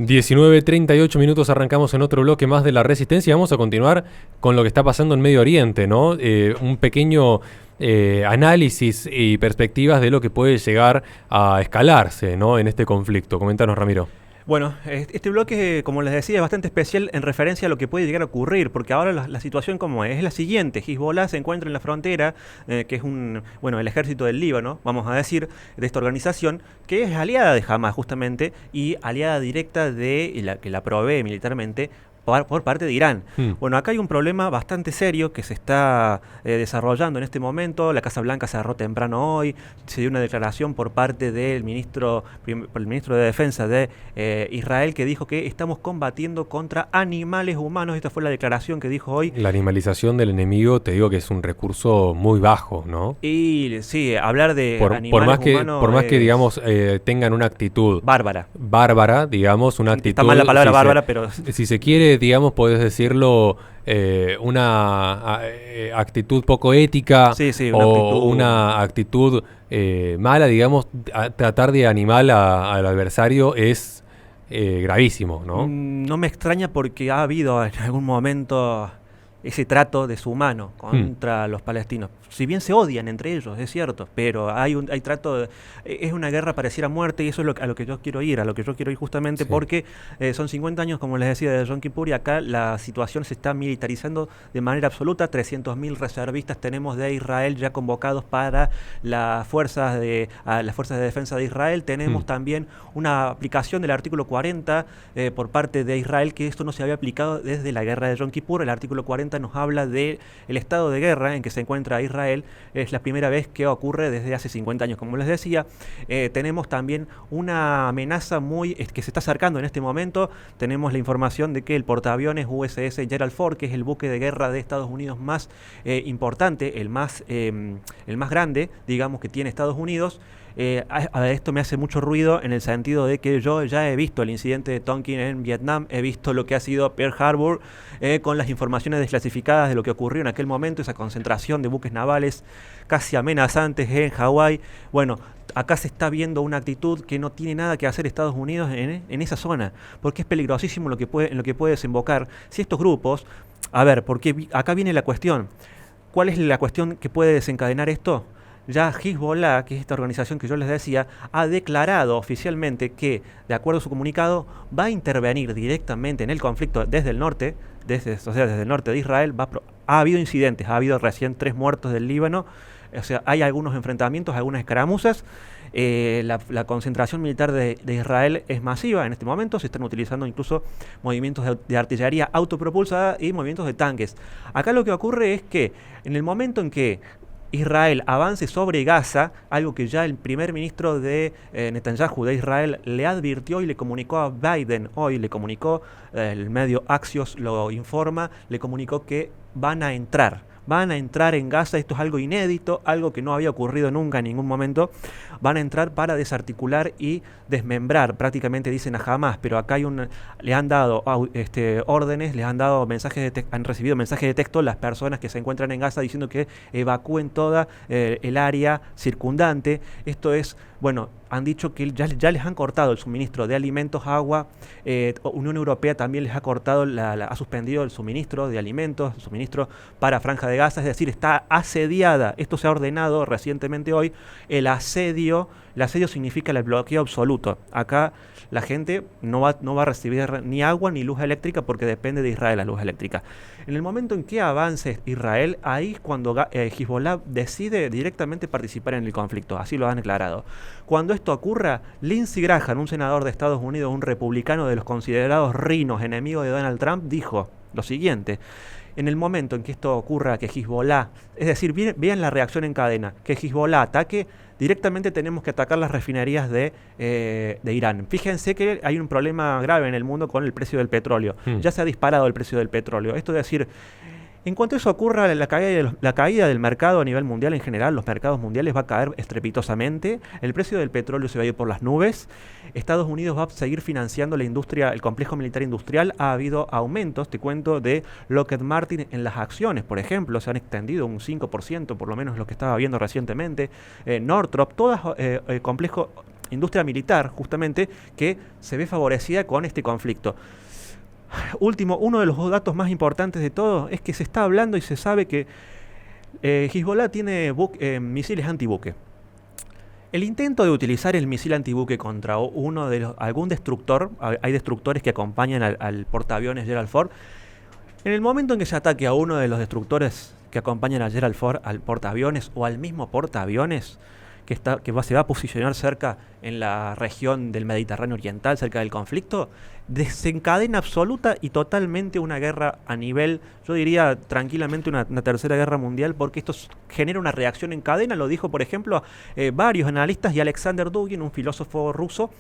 19:38 minutos, arrancamos en otro bloque más de La Resistencia. Vamos a continuar con lo que está pasando en Medio Oriente, ¿no? Un pequeño análisis y perspectivas de lo que puede llegar a escalarse, ¿no? En este conflicto. Coméntanos, Ramiro. Bueno, este bloque, como les decía, es bastante especial en referencia a lo que puede llegar a ocurrir, porque ahora la situación como es la siguiente. Hezbollah se encuentra en la frontera, que es el ejército del Líbano, vamos a decir, de esta organización, que es aliada de Hamas justamente, y aliada directa que la provee militarmente por parte de Irán. Bueno, acá hay un problema bastante serio que se está desarrollando en este momento. La Casa Blanca cerró temprano hoy, se dio una declaración por parte del ministro de Defensa de Israel, que dijo que estamos combatiendo contra animales humanos. Esta fue la declaración que dijo hoy. La animalización del enemigo, te digo que es un recurso muy bajo, ¿no? Y sí, hablar de animales humanos por más que digamos, tengan una actitud bárbara, digamos, una actitud... Está mal la palabra bárbara, pero... Si se quiere, digamos, podés decirlo, una actitud poco ética, una actitud mala, digamos, tratar de animar al adversario es gravísimo, ¿no? No me extraña porque ha habido en algún momento ese trato deshumano contra los palestinos. Si bien se odian entre ellos, es cierto, pero hay trato, es una guerra pareciera muerte, y eso es a lo que yo quiero ir, justamente porque son 50 años, como les decía, de Yom Kippur, y acá la situación se está militarizando de manera absoluta. 300.000 reservistas tenemos de Israel ya convocados para las fuerzas de defensa de Israel. Tenemos también una aplicación del artículo 40 por parte de Israel, que esto no se había aplicado desde la guerra de Yom Kippur. El artículo 40 nos habla del estado de guerra en que se encuentra Israel. Es la primera vez que ocurre desde hace 50 años, como les decía. Tenemos también una amenaza que se está acercando en este momento. Tenemos la información de que el portaaviones USS Gerald Ford, que es el buque de guerra de Estados Unidos más importante, el más grande, digamos, que tiene Estados Unidos. Esto me hace mucho ruido en el sentido de que yo ya he visto el incidente de Tonkin en Vietnam, he visto lo que ha sido Pearl Harbor, con las informaciones desclasificadas de lo que ocurrió en aquel momento, esa concentración de buques navales casi amenazantes en Hawái. Bueno, acá se está viendo una actitud que no tiene nada que hacer Estados Unidos en esa zona, porque es peligrosísimo en lo que puede desembocar si estos grupos... A ver, porque acá viene la cuestión. ¿Cuál es la cuestión que puede desencadenar esto? Ya Hezbollah, que es esta organización que yo les decía, ha declarado oficialmente que, de acuerdo a su comunicado, va a intervenir directamente en el conflicto desde el norte, desde el norte de Israel. Ha habido incidentes, ha habido recién 3 muertos del Líbano, o sea, hay algunos enfrentamientos, algunas escaramuzas. La concentración militar de Israel es masiva en este momento. Se están utilizando incluso movimientos de artillería autopropulsada y movimientos de tanques. Acá lo que ocurre es que en el momento en que Israel avance sobre Gaza, algo que ya el primer ministro de Netanyahu de Israel le advirtió y le comunicó a Biden hoy, el medio Axios lo informa, le comunicó que van a entrar en Gaza. Esto es algo inédito, algo que no había ocurrido nunca en ningún momento. Van a entrar para desarticular y desmembrar, prácticamente dicen a Hamas, pero acá le han dado órdenes, les han dado han recibido mensajes de texto las personas que se encuentran en Gaza diciendo que evacúen toda el área circundante. Esto es, bueno, han dicho que ya les han cortado el suministro de alimentos, agua. Unión Europea también les ha cortado, ha suspendido el suministro de alimentos, el suministro para Franja de Gaza, es decir, está asediada. Esto se ha ordenado recientemente hoy. El asedio significa el bloqueo absoluto. Acá la gente no va a recibir ni agua ni luz eléctrica porque depende de Israel la luz eléctrica. En el momento en que avance Israel, ahí es cuando Hezbollah decide directamente participar en el conflicto, así lo han declarado. Cuando esto ocurra, Lindsey Graham, un senador de Estados Unidos, un republicano de los considerados rinos, enemigo de Donald Trump, dijo lo siguiente: en el momento en que esto ocurra, que Hezbollah, es decir, vean la reacción en cadena, que Hezbollah ataque, directamente tenemos que atacar las refinerías de Irán. Fíjense que hay un problema grave en el mundo con el precio del petróleo. Ya se ha disparado el precio del petróleo. Esto es decir, en cuanto eso ocurra, la caída del mercado a nivel mundial en general, los mercados mundiales va a caer estrepitosamente, el precio del petróleo se va a ir por las nubes, Estados Unidos va a seguir financiando la industria, el complejo militar industrial. Ha habido aumentos, te cuento, de Lockheed Martin en las acciones, por ejemplo, se han extendido un 5%, por lo menos lo que estaba viendo recientemente, Northrop, todas complejo industria militar, justamente, que se ve favorecida con este conflicto. Último, uno de los datos más importantes de todo es que se está hablando y se sabe que Hezbollah tiene misiles antibuque. El intento de utilizar el misil antibuque contra algún destructor, hay destructores que acompañan al portaaviones Gerald Ford. En el momento en que se ataque a uno de los destructores que acompañan a Gerald Ford, al portaaviones o al mismo portaaviones que se va a posicionar cerca en la región del Mediterráneo Oriental, cerca del conflicto, desencadena absoluta y totalmente una guerra a nivel, yo diría tranquilamente una tercera guerra mundial, porque esto genera una reacción en cadena. Lo dijo, por ejemplo, varios analistas, y Alexander Dugin, un filósofo ruso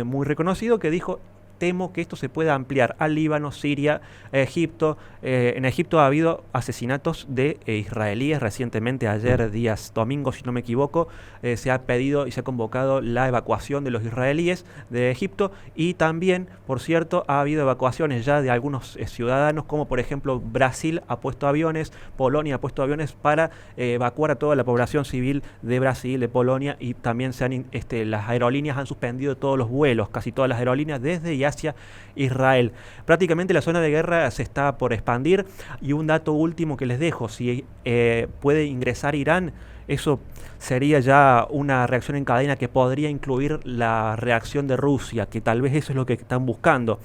muy reconocido, que dijo: temo que esto se pueda ampliar a Líbano, Siria, Egipto. En Egipto ha habido asesinatos de israelíes recientemente, ayer, domingo, si no me equivoco, se ha pedido y se ha convocado la evacuación de los israelíes de Egipto, y también, por cierto, ha habido evacuaciones ya de algunos ciudadanos, como por ejemplo Brasil ha puesto aviones, Polonia ha puesto aviones para evacuar a toda la población civil de Brasil, de Polonia, y también las aerolíneas han suspendido todos los vuelos, casi todas las aerolíneas, desde y hacia Israel. Prácticamente la zona de guerra se está por expandir. Y un dato último que les dejo: si puede ingresar Irán, eso sería ya una reacción en cadena que podría incluir la reacción de Rusia, que tal vez eso es lo que están buscando.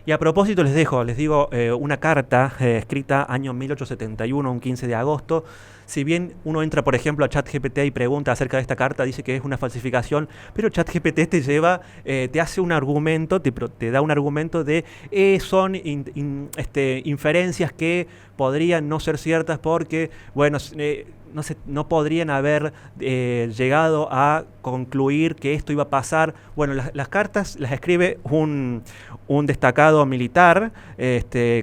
Y a propósito les digo una carta escrita año 1871, un 15 de agosto. Si bien uno entra, por ejemplo, a ChatGPT y pregunta acerca de esta carta, dice que es una falsificación, pero ChatGPT te hace un argumento, te da un argumento de son inferencias que podrían no ser ciertas porque, bueno, no podrían haber llegado a concluir que esto iba a pasar. Bueno, las cartas las escribe un destacado militar,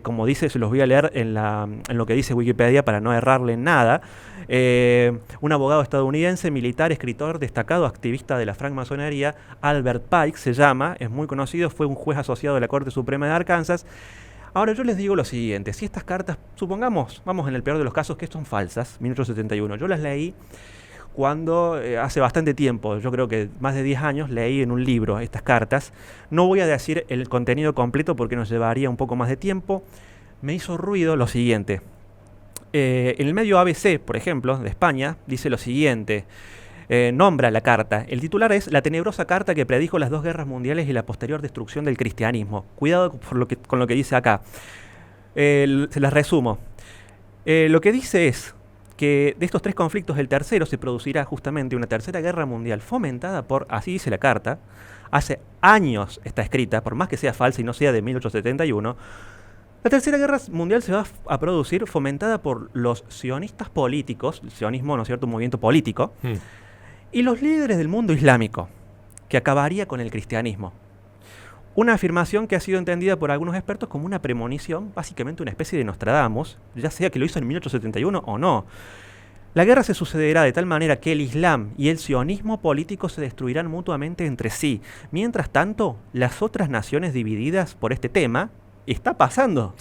como dice, se los voy a leer en lo que dice Wikipedia para no errarle en nada. Un abogado estadounidense, militar, escritor, destacado, activista de la francmasonería, Albert Pike se llama, es muy conocido, fue un juez asociado de la Corte Suprema de Arkansas. Ahora yo les digo lo siguiente: si estas cartas, supongamos, vamos en el peor de los casos, que son falsas, 1871, yo las leí cuando hace bastante tiempo, yo creo que más de 10 años, leí en un libro estas cartas. No voy a decir el contenido completo porque nos llevaría un poco más de tiempo. Me hizo ruido lo siguiente. En el medio ABC, por ejemplo, de España, dice lo siguiente. Nombra la carta. El titular es: la tenebrosa carta que predijo las 2 guerras mundiales y la posterior destrucción del cristianismo. Cuidado con lo que dice acá. Se las resumo. Lo que dice es que de estos 3 conflictos, el tercero se producirá justamente una tercera guerra mundial fomentada por, así dice la carta, hace años está escrita, por más que sea falsa y no sea de 1871, la tercera guerra mundial se va a producir fomentada por los sionistas políticos, el sionismo, ¿no es cierto?, un movimiento político, y los líderes del mundo islámico, que acabaría con el cristianismo. Una afirmación que ha sido entendida por algunos expertos como una premonición, básicamente una especie de Nostradamus, ya sea que lo hizo en 1871 o no. La guerra se sucederá de tal manera que el Islam y el sionismo político se destruirán mutuamente entre sí. Mientras tanto, las otras naciones divididas por este tema, está pasando,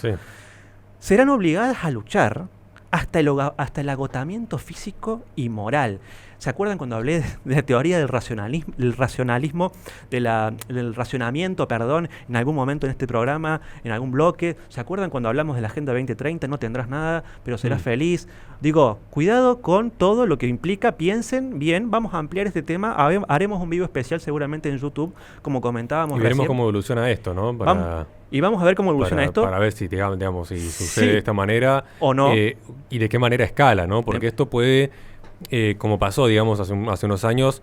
serán obligadas a luchar hasta el agotamiento físico y moral. ¿Se acuerdan cuando hablé de la teoría del racionalismo, del racionamiento, en algún momento en este programa, en algún bloque? ¿Se acuerdan cuando hablamos de la Agenda 2030? No tendrás nada, pero serás feliz. Digo, cuidado con todo lo que implica. Piensen bien, vamos a ampliar este tema. Haremos un video especial seguramente en YouTube, como comentábamos recién. Y veremos cómo evoluciona esto, ¿no? Y vamos a ver cómo evoluciona esto. Para ver si, digamos, si sucede de esta manera o no. Y de qué manera escala, ¿no? Porque esto puede, como pasó, digamos, hace unos años,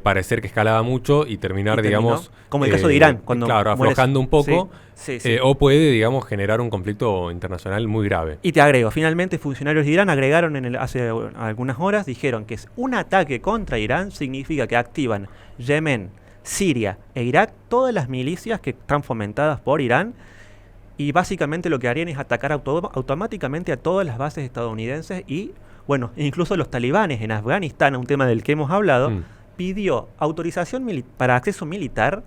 parecer que escalaba mucho y terminar, digamos... Como el caso de Irán. Claro, aflojando un poco. O puede, digamos, generar un conflicto internacional muy grave. Y te agrego, finalmente funcionarios de Irán agregaron hace algunas horas, dijeron que un ataque contra Irán significa que activan Yemen, Siria e Irak, todas las milicias que están fomentadas por Irán, y básicamente lo que harían es atacar automáticamente a todas las bases estadounidenses y, bueno, incluso los talibanes en Afganistán, un tema del que hemos hablado, pidió autorización para acceso militar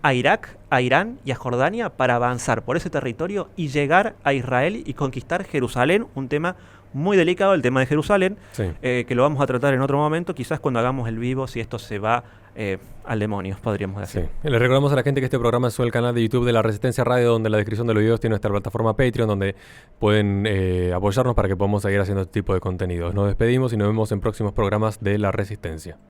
a Irak, a Irán y a Jordania para avanzar por ese territorio y llegar a Israel y conquistar Jerusalén, un tema muy delicado, el tema de Jerusalén, que lo vamos a tratar en otro momento, quizás cuando hagamos el vivo, si esto se va al demonio, podríamos decir. Sí. Le recordamos a la gente que este programa es el canal de YouTube de La Resistencia Radio, donde en la descripción de los videos tiene nuestra plataforma Patreon, donde pueden apoyarnos para que podamos seguir haciendo este tipo de contenidos. Nos despedimos y nos vemos en próximos programas de La Resistencia.